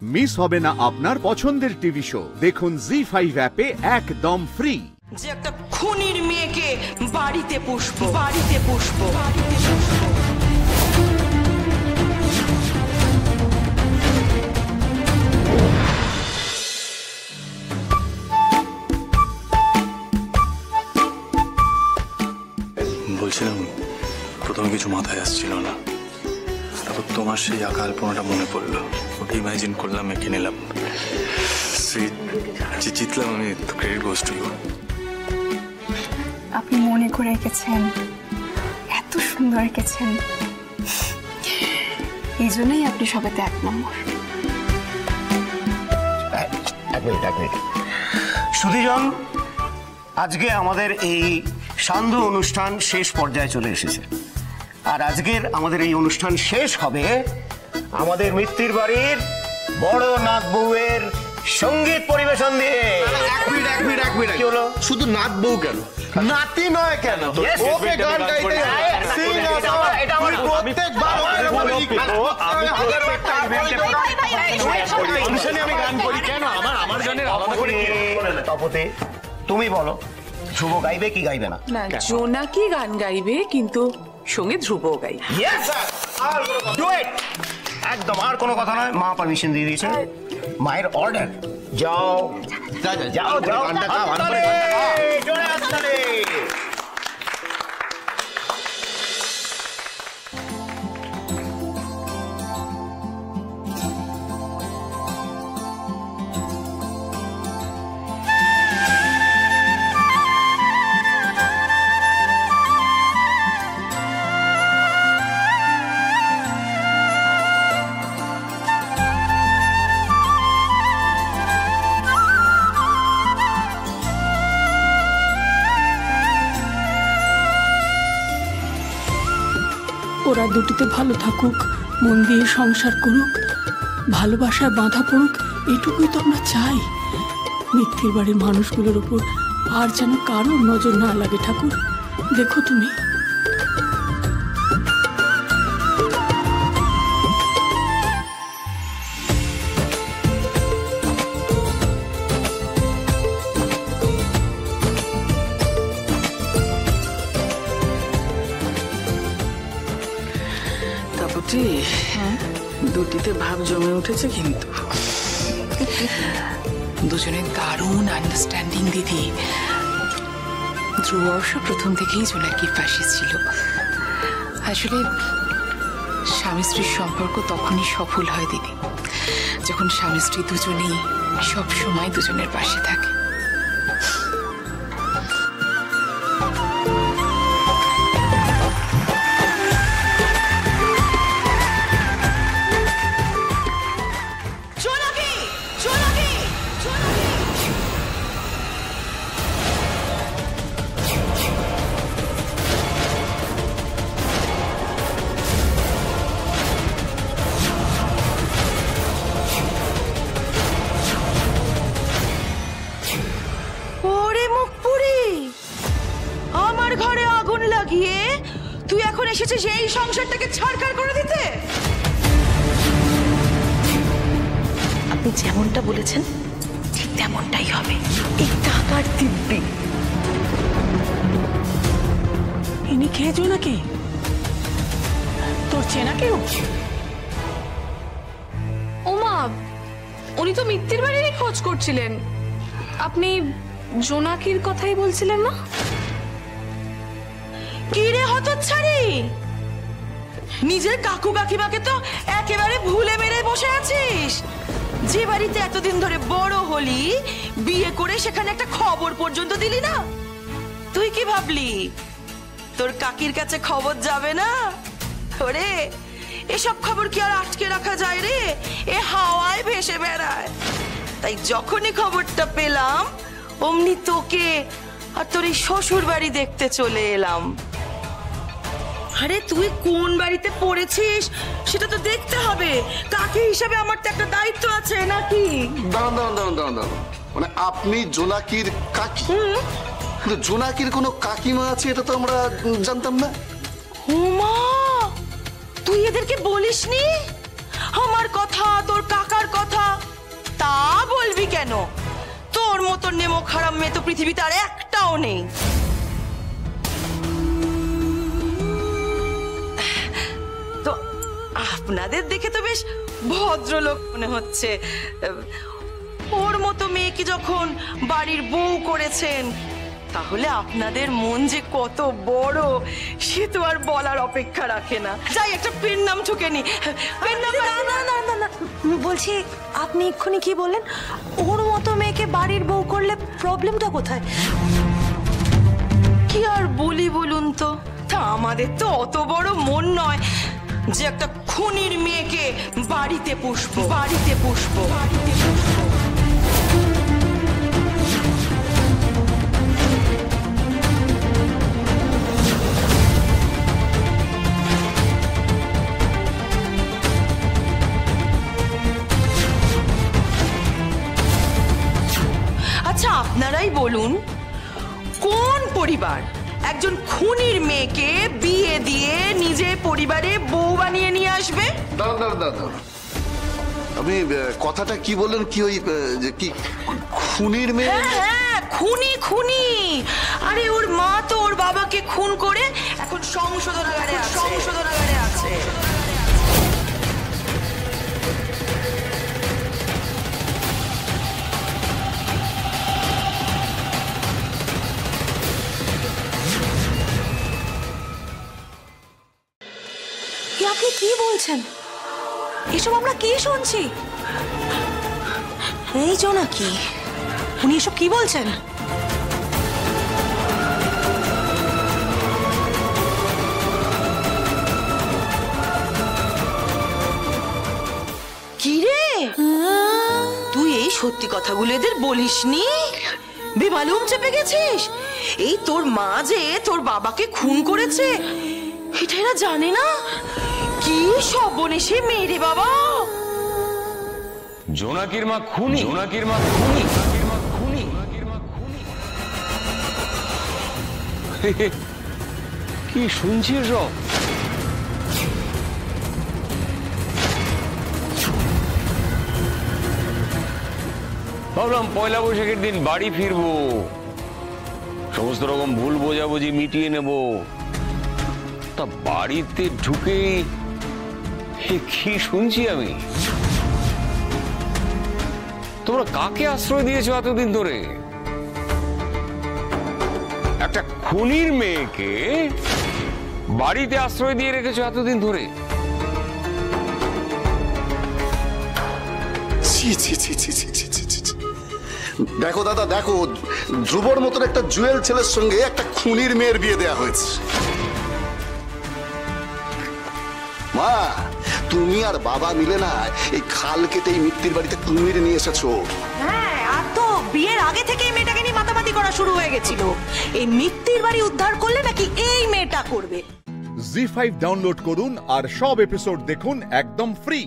Miss হবে না আপনার পছন্দের টিভি শো। দেখুন জি5 অ্যাপে একদম ফ্রি। যে একটা খুনির মেয়েকে বাড়িতে পুষবো। বলছিলাম প্রথমে কিছু মাথায় আসছিল না, তারপর তোমার সেই আঁকা আলপনাটা মনে পড়লো, ওটা ইমাজিন করলাম, এঁকে নিলাম, জিতলাম আমি। Credit goes to you. আপনি মনে করে এঁকেছেন, এত সুন্দর এঁকেছেন, এই জন্যই আপনি সবেতে 1 নম্বর। এক মিনিট সুধীজন, আজকে আমাদের এই সান্ধ্য অনুষ্ঠান শেষ পর্যায়ে চলে এসেছে, আর আজকের আমাদের এই অনুষ্ঠান শেষ হবে আমাদের মিত্তির বাড়ির বড় নাত বউয়ের সঙ্গীত পরিবেশন দিয়ে। এক মিনিট কি হলো? শুধু নাত বউ কেন, নাতি নয় কেন? ওকে গান গাইতে আমি গান করি কেন? আমার গানের তপতে তুমি বলো, ধ্রুব গাইবে কি গাইবে না? না, জোনাকি গান গাইবে, কিন্তু সঙ্গে ধ্রুবও গাইবে। একদম আর কোনো কথা নয়, মা পারমিশন দিয়ে দিয়েছে, মায়ের অর্ডার। যাও যাও যাও, ওরা দুটিতে ভালো থাকুক, মন দিয়ে সংসার করুক, ভালোবাসায় বাঁধা পড়ুক, এটুকুই তো আমরা চাই। মিত্তির বাড়ির মানুষগুলোর উপর আর যেন কারোর নজর না লাগে। ঠাকুর দেখো তুমি। দুটিতে ভাব জমে উঠেছে, কিন্তু দুজনের দারুণ আন্ডারস্ট্যান্ডিং। দিদি, ধ্রুব অবশ্য প্রথম থেকেই জোনাকির পাশে ছিল। আসলে স্বামী স্ত্রীর সম্পর্ক তখনই সফল হয় দিদি, যখন স্বামী স্ত্রী দুজনেই সব সময় দুজনের পাশে থাকে। তুই এখন এসেছিস এই সংসারটাকে ছাড়খাড় করে দিতে? আপনি যেমনটা বলেছেন ঠিক তেমনটাই হবে। এই টাকার দিব্যি ইনি খেয়েছো নাকি? তোর চেনা কেউ? ওমা, উনি তো মিত্তির বাড়িরই খোঁজ করছিলেন। আপনি জোনাকির কথাই বলছিলেন না? কি রে হতচ্ছাড়ি, নিজের কাকু কাকিমাকে তো একেবারে ভুলে মেরে বসে আছিস। যে বাড়িতে এতদিন ধরে বড় হলি, বিয়ে করে সেখানে একটা খবর পর্যন্ত দিলি না। তুই কি ভাবলি তোর কাকির কাছে খবর যাবে না? ওরে, এসব খবর কি আর আটকে রাখা যায় রে? এ হাওয়ায় ভেসে বেড়ায়। তাই যখনই খবরটা পেলাম, অমনি তোকে আর তোর এই শ্বশুর বাড়ি দেখতে চলে এলাম। আরে তুই কোন বাড়িতে পড়েছিস সেটা তো দেখতে হবে। কাকি হিসাবে আমার তো একটা দায়িত্ব আছে নাকি? দাঁড়ান, মানে আপনি জোনাকির কাকি? কিন্তু জোনাকির কোনো কাকিমা আছে এটা তো আমরা জানতাম না। ওমা, তুই এদেরকে বলিসনি? আমার মার কথা, তোর কাকার কথা তা বলবি কেন? তোর মতো নেমো খারাপ মেয়ে তো পৃথিবীতে আর একটাও নেই। তো আপনাদের দেখে তো বেশ ভদ্রলোক মনে হচ্ছে। ওর মতো মেয়েকে যখন বাড়ির বউ করেছেন, তাহলে আপনাদের মন যে কত বড় সে তো আর বলার অপেক্ষা রাখে না। যাই একটা পেন নাম ঠুকে নি। পেন নাম না, বলছি আপনি এক্ষুনি কি বললেন? ওর মতো মেয়েকে বাড়ির বউ করলে প্রবলেমটা কোথায়? কি আর বলি বলুন তো? তা আমাদের তো অত বড় মন নয় যে একটা খুনির মেয়েকে বাড়িতে পুষবো। আচ্ছা আপনারাই বলুন, কোন পরিবার একজন খুনির মেয়েকে বিয়ে দিয়ে নিজের পরিবারে বউ বানিয়ে নিয়ে আসবে? দাঁড়ান। আপনি কথাটা কি বললেন? কি ওই যে কি খুনির মেয়ে? হ্যাঁ, খুনি। আরে ওর মা তো ওর বাবাকে খুন করে এখন সংশোধনাগারে আছে। আপনি কি বলছেন? এসব আমরা কি শুনছি? এই জোনাকি, উনি এসব কি বলছেন? কি রে, তুই এই সত্যি কথাগুলো এদের বলিসনি? বেমালুম চেপে গেছিস? এই তোর মা যে তোর বাবাকে খুন করেছে এটা এরা জানে না? কি সর্বনেশে মেয়ে রে বাবা! জোনাকির মা খুনি। কি শুনছিস সব? ভাবলাম পয়লা বৈশাখের দিন বাড়ি ফিরবো, সমস্ত রকম ভুল বোঝাবুঝি মিটিয়ে নেব। তা বাড়িতে ঢুকে কি শুনছি আমি? তোমরা কাকে আশ্রয় দিয়েছো এতদিন ধরে? একটা খুনির মেয়েকে বাড়িতে আশ্রয় দিয়ে রেখেছো এতদিন ধরে। দেখো দাদা, দেখো, ধ্রুবর মতন একটা জুয়েল ছেলের সঙ্গে একটা খুনির মেয়ের বিয়ে দেয়া হয়েছে। মা, তুমি আর বাবা মিলে না এই খাল কেটে এই মিত্তির বাড়িতে কুমির নিয়ে এসেছো। হ্যাঁ, আর তো বিয়ের আগে থেকেই মেয়েটাকে নিয়ে মাতামাতি করা শুরু হয়ে গেছিল। এই মিত্তির বাড়ি উদ্ধার করলে নাকি এই মেয়েটা করবে। জি5 ডাউনলোড করুন আর সব এপিসোড দেখুন একদম ফ্রি।